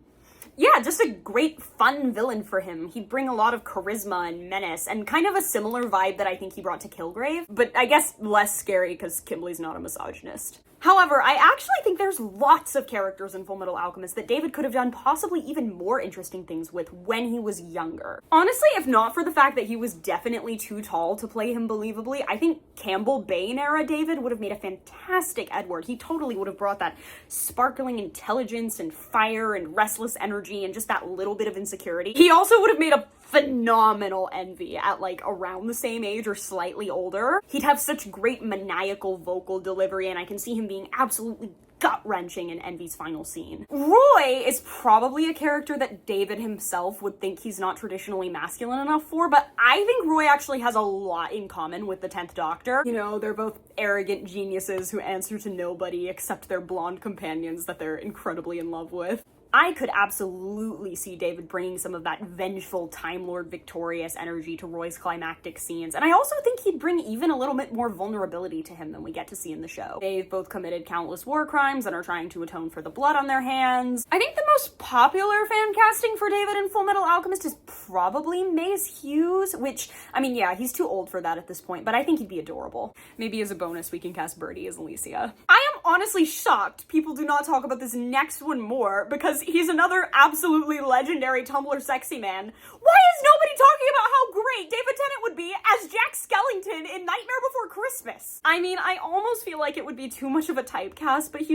yeah, just a great fun villain for him. He'd bring a lot of charisma and menace, and kind of a similar vibe that I think he brought to Kilgrave, but I guess less scary because Kimberly's not a misogynist. However, I actually think there's lots of characters in Fullmetal Alchemist that David could have done possibly even more interesting things with when he was younger. Honestly, if not for the fact that he was definitely too tall to play him believably, I think Campbell Bain era David would have made a fantastic Edward. He totally would have brought that sparkling intelligence and fire and restless energy and just that little bit of insecurity. He also would have made a phenomenal Envy at like around the same age or slightly older. He'd have such great maniacal vocal delivery, and I can see him being absolutely gut-wrenching in Envy's final scene. Roy is probably a character that David himself would think he's not traditionally masculine enough for, but I think Roy actually has a lot in common with the 10th Doctor. You know, they're both arrogant geniuses who answer to nobody except their blonde companions that they're incredibly in love with. I could absolutely see David bringing some of that vengeful, Time Lord victorious energy to Roy's climactic scenes, and I also think he'd bring even a little bit more vulnerability to him than we get to see in the show. They've both committed countless war crimes and are trying to atone for the blood on their hands. I think the most popular fan casting for David in Fullmetal Alchemist is probably Mace Hughes, which, I mean, yeah, he's too old for that at this point, but I think he'd be adorable. Maybe as a bonus, we can cast Birdie as Alicia. I am honestly shocked people do not talk about this next one more, because he's another absolutely legendary Tumblr sexy man. Why is nobody talking about how great David Tennant would be as Jack Skellington in Nightmare Before Christmas? I mean, I almost feel like it would be too much of a typecast, but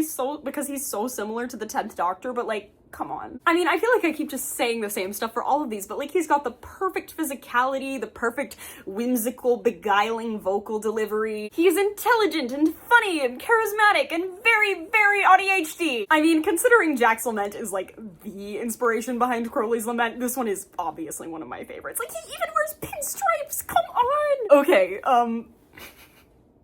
because he's so similar to the 10th Doctor, but like, come on. I mean, I feel like I keep just saying the same stuff for all of these, but like, he's got the perfect physicality, the perfect whimsical, beguiling vocal delivery. He's intelligent and funny and charismatic and very, very ADHD. I mean, considering Jack's Lament is like the inspiration behind Crowley's Lament, this one is obviously one of my favorites. Like, he even wears pinstripes, come on! Okay,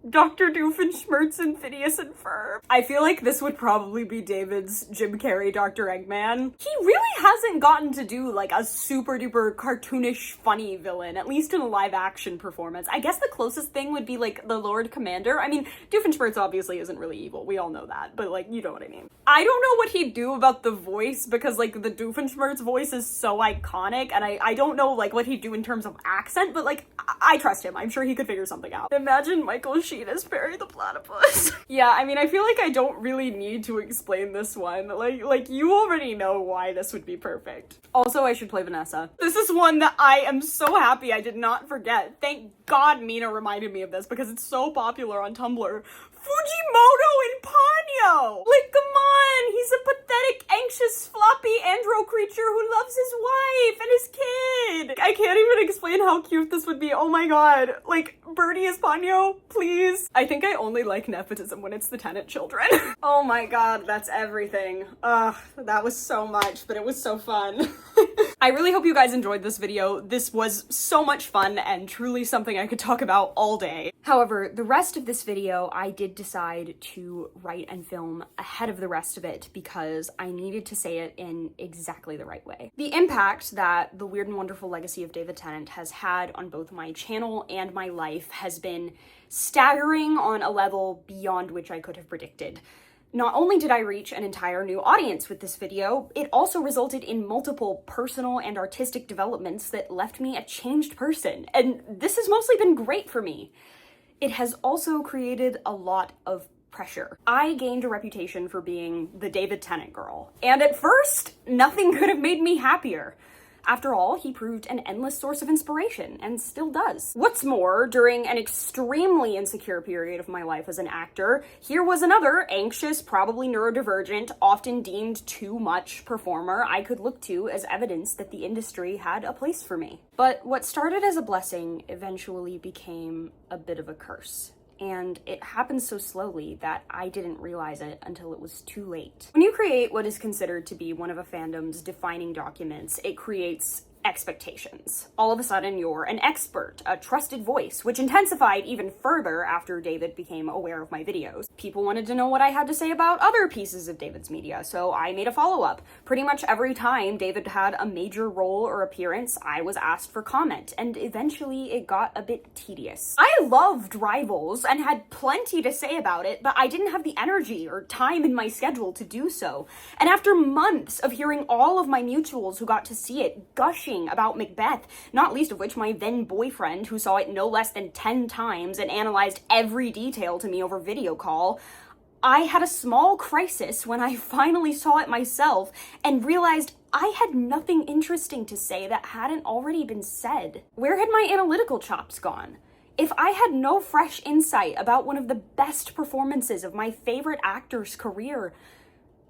Dr. Doofenshmirtz and Phineas and Ferb. I feel like this would probably be David's Jim Carrey Dr. Eggman. He really hasn't gotten to do like a super duper cartoonish funny villain, at least in a live action performance. I guess the closest thing would be like the Lord Commander. I mean, Doofenshmirtz obviously isn't really evil, we all know that, but like, you know what I mean. I don't know what he'd do about the voice, because like the Doofenshmirtz voice is so iconic, and I don't know like what he'd do in terms of accent, but like, I trust him. I'm sure he could figure something out. Imagine Michael Sheen as Perry the Platypus. Yeah, I mean, I feel like I don't really need to explain this one. Like you already know why this would be perfect. Also, I should play Vanessa. This is one that I am so happy I did not forget. Thank God Mina reminded me of this, because it's so popular on Tumblr. Fujimoto in Ponyo! Like, come on! He's a pathetic, anxious, floppy andro creature who loves his wife and his kid! I can't even explain how cute this would be. Oh my god. Like, Birdie is Ponyo, please. I think I only like nepotism when it's the Tennant children. Oh my god, that's everything. Ugh, that was so much, but it was so fun. I really hope you guys enjoyed this video. This was so much fun and truly something I could talk about all day. However, the rest of this video I did decide to write and film ahead of the rest of it because I needed to say it in exactly the right way. The impact that the Weird and Wonderful Legacy of David Tennant has had on both my channel and my life has been staggering on a level beyond which I could have predicted. Not only did I reach an entire new audience with this video, it also resulted in multiple personal and artistic developments that left me a changed person, and this has mostly been great for me. It has also created a lot of pressure. I gained a reputation for being the David Tennant Girl, and at first, nothing could have made me happier. After all, he proved an endless source of inspiration, and still does. What's more, during an extremely insecure period of my life as an actor, here was another anxious, probably neurodivergent, often deemed too much performer I could look to as evidence that the industry had a place for me. But what started as a blessing eventually became a bit of a curse. And it happened so slowly that I didn't realize it until it was too late. When you create what is considered to be one of a fandom's defining documents, it creates expectations. All of a sudden, you're an expert, a trusted voice, which intensified even further after David became aware of my videos. People wanted to know what I had to say about other pieces of David's media, so I made a follow-up. Pretty much every time David had a major role or appearance, I was asked for comment, and eventually it got a bit tedious. I loved Rivals and had plenty to say about it, but I didn't have the energy or time in my schedule to do so. And after months of hearing all of my mutuals who got to see it gushing about Macbeth, not least of which my then boyfriend, who saw it no less than 10 times and analyzed every detail to me over video call, I had a small crisis when I finally saw it myself and realized I had nothing interesting to say that hadn't already been said. Where had my analytical chops gone? If I had no fresh insight about one of the best performances of my favorite actor's career,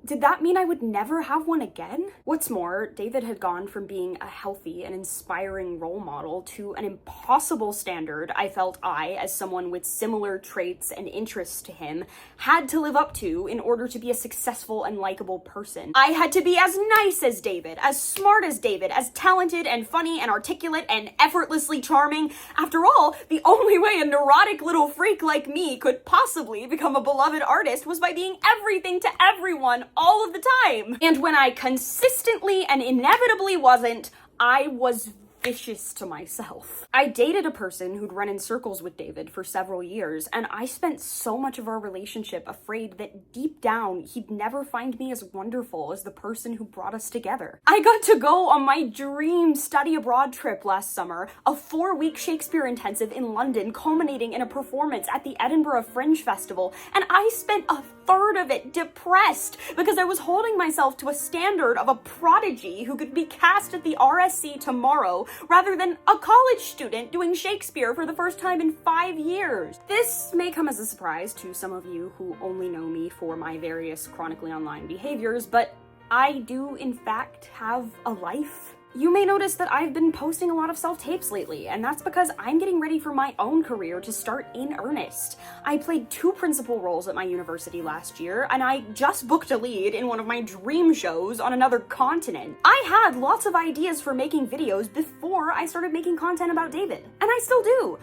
did that mean I would never have one again? What's more, David had gone from being a healthy and inspiring role model to an impossible standard I felt I, as someone with similar traits and interests to him, had to live up to in order to be a successful and likable person. I had to be as nice as David, as smart as David, as talented and funny and articulate and effortlessly charming. After all, the only way a neurotic little freak like me could possibly become a beloved artist was by being everything to everyone all of the time. And when I consistently and inevitably wasn't, I was vicious to myself. I dated a person who'd run in circles with David for several years, and I spent so much of our relationship afraid that deep down he'd never find me as wonderful as the person who brought us together. I got to go on my dream study abroad trip last summer, a 4-week Shakespeare intensive in London culminating in a performance at the Edinburgh Fringe Festival, and I spent a third of it depressed because I was holding myself to a standard of a prodigy who could be cast at the RSC tomorrow rather than a college student doing Shakespeare for the first time in 5 years. This may come as a surprise to some of you who only know me for my various chronically online behaviors, but I do in fact have a life. You may notice that I've been posting a lot of self-tapes lately, and that's because I'm getting ready for my own career to start in earnest. I played 2 principal roles at my university last year, and I just booked a lead in one of my dream shows on another continent. I had lots of ideas for making videos before I started making content about David, and I still do.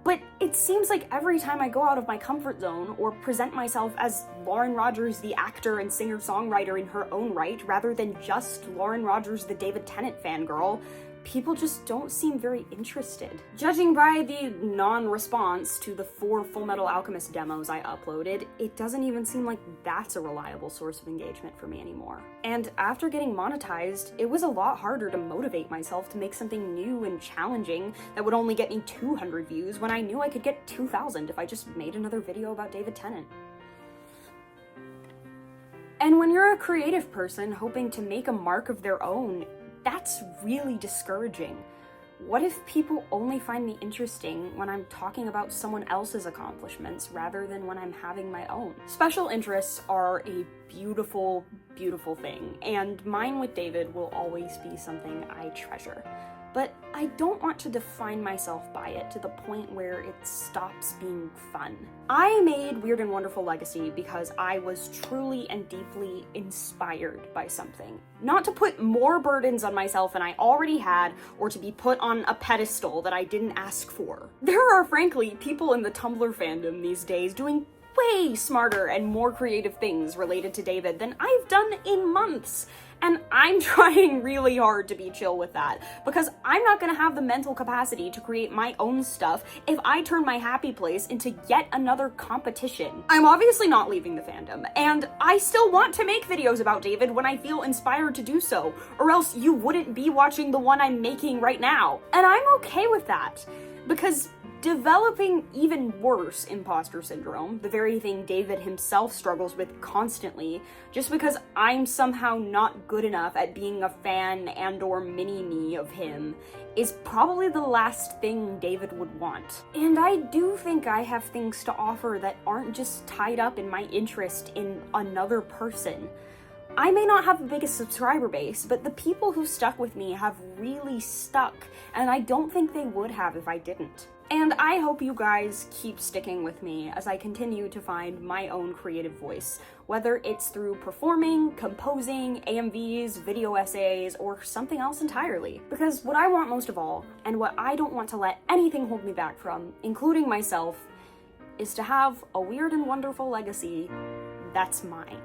But it seems like every time I go out of my comfort zone or present myself as Lauren Rogers, the actor and singer-songwriter in her own right, rather than just Lauren Rogers, the David Tennant fangirl, people just don't seem very interested. Judging by the non-response to the 4 Fullmetal Alchemist demos I uploaded, it doesn't even seem like that's a reliable source of engagement for me anymore. And after getting monetized, it was a lot harder to motivate myself to make something new and challenging that would only get me 200 views when I knew I could get 2,000 if I just made another video about David Tennant. And when you're a creative person hoping to make a mark of their own, that's really discouraging. What if people only find me interesting when I'm talking about someone else's accomplishments rather than when I'm having my own? Special interests are a beautiful, beautiful thing, and mine with David will always be something I treasure. But I don't want to define myself by it to the point where it stops being fun. I made Weird and Wonderful Legacy because I was truly and deeply inspired by something. Not to put more burdens on myself than I already had, or to be put on a pedestal that I didn't ask for. There are frankly people in the Tumblr fandom these days doing way smarter and more creative things related to David than I've done in months. And I'm trying really hard to be chill with that, because I'm not gonna have the mental capacity to create my own stuff if I turn my happy place into yet another competition. I'm obviously not leaving the fandom, and I still want to make videos about David when I feel inspired to do so, or else you wouldn't be watching the one I'm making right now. And I'm okay with that, because developing even worse imposter syndrome, the very thing David himself struggles with constantly, just because I'm somehow not good enough at being a fan and/or mini-me of him, is probably the last thing David would want. And I do think I have things to offer that aren't just tied up in my interest in another person. I may not have the biggest subscriber base, but the people who stuck with me have really stuck, and I don't think they would have if I didn't. And I hope you guys keep sticking with me as I continue to find my own creative voice, whether it's through performing, composing, AMVs, video essays, or something else entirely. Because what I want most of all, and what I don't want to let anything hold me back from, including myself, is to have a weird and wonderful legacy that's mine.